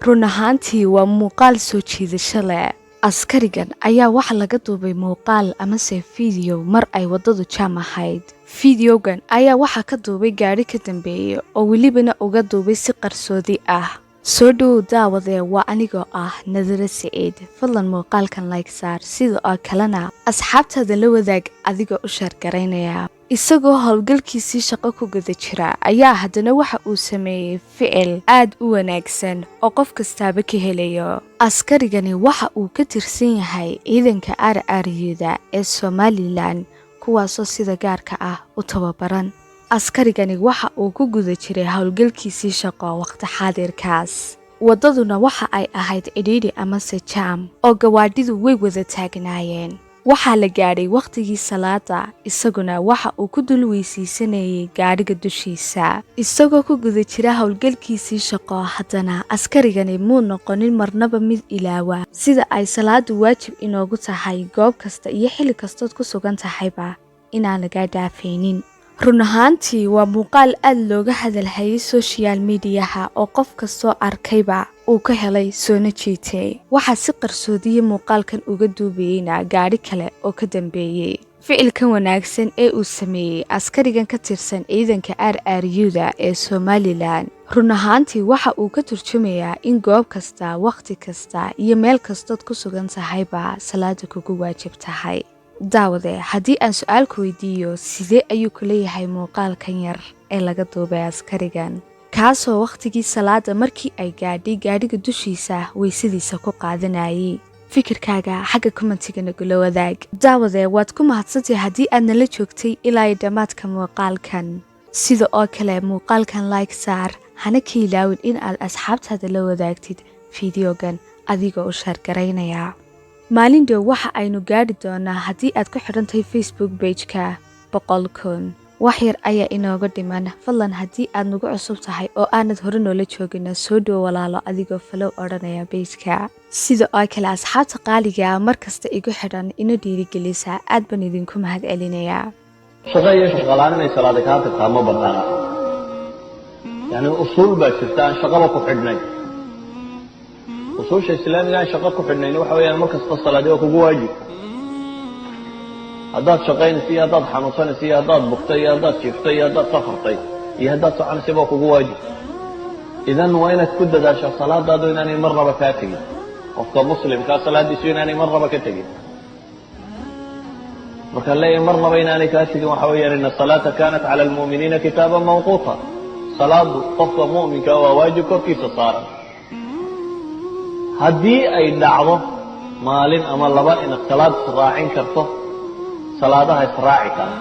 run ahaantii waa muuqaal soo jiidasho leh. Askarigan ayaa waxa laga duubay muuqaal amase fiideo mar ay wadadu jaam ahayd. Fiideogan ayaa waxa ka duubay gaari ka dambeeyay oo welibana uga duubay si qarsoodi ah. Soo dhow daawadee waa anigoo ah Nadira Saciid. Fadlan muuqaalkan like saar sidoo kalena asxaabtaada la wadaag adigoo u share garaynaya. Isagoo hawlgalkiisii shaqo ku guda jira ayaa haddana waxa uu sameeyay ficil aad u wanaagsan oo qof kastaaba ka helayo. Askarigani waxa uu ka tirsan yahay ciidanka RRU-da ee Somaliland kuwaasoo sida gaarka ah u tababaran. Askarigani waxa uu ku guda jiray hawlgalkiisii shaqo waqti xaadirkaas. Wadaduna waxa ay ahayd cidhiidhi amase jaam oo gawaadhidu way wada taagnaayeen. Waxaa la gaadhay waqtigii salaada, isaguna waxa uu ku dul weysiisanayay gaadhiga dushiisa. Isagoo ku guda jira hawlgalkiisii shaqo haddana askarigani muu noqonin marnaba mid ilaawa sida ay salaadu waajib inoogu tahay goob kasta iyo xilli kastood ku sugan tahayba inaan laga dhaafaynin. Run ahaantii waa muuqaal aad looga hadalhayay social media-ha oo qof kastoo arkayba uu ka helay soona jiitay. Waxaa si qarsoodiye muuqaalkan uga duubayayna gaari kale oo ka dambeeyay. Ficilkan wanaagsan ee uu sameeyay askarigan ka tirsan ciidanka RRU-da ee Somaliland. Run ahaantii waxa uu ka turjumayaa in goob kasta, waqti kasta iyo meel kastood ku sugan tahayba salaada kugu waajib tahay. daawade haddii aan su'aal ku weydiiyo sidee ayuu ku leeyahay muuqaalkan yar ee laga duubay askarigan kaasoo waqtigii salaada markii ay gaadhay gaadhiga dushiisa weysadiisa ku qaadanayay fikirkaaga xagga commentiga nagula wadaag daawade waad ku mahadsantahay haddii aad nala joogtay ilaa dhamaadka muuqaalkan sida oo kale muuqaalkan like saar hana ka ilaawin in aad asxaabtaada la wadaagtid fiideogan adigoo u share garaynaya maalin dhow waxa aynu gaadhi doonaa haddii aad ku xidhantahay Facebook page-ka 100,000 wax yar ayaa inooga dhiman fadlan haddii aad nagu cusub tahay oo aanad hore noola joogin soo dhow walaalo adigoo follow odhanaya page-ka sida oo kale asxaabta qaaliga markasta igu xidhan ina dhiirigelisa aad baan idinku mahadcelinayaa shaqada shaqalaan inay salaada ka tagtaa ma badana yani usul baa jirta aan shaqada ku xidhnay usul islaamiga shaqo ku xidhnay waxa weeyaan markasta salaadii kugu waajib haddaad shaqaynaysid haddaad xanuunsanaysid haddaad bugtay haddaad jiiftay haddaad safartay iyo haddaad soconaysid baa kugu waajib idan waa inaad ku dadaashaa salaadaadu inaanay marnaba kaa tegin qofka muslimka salaadiisu inaanay marnaba ka tegin marka leeyahay marnaba inaanay kaa tegin waxa weeyaan in salaata kaanat cala almu'miniina kitaaban mawquuta salaadu qofka mu'minka waa waajib korkiisa saaran haddii ay dhacdo maalin ama laba inaad salaad raacin karto salaadaha israaci kara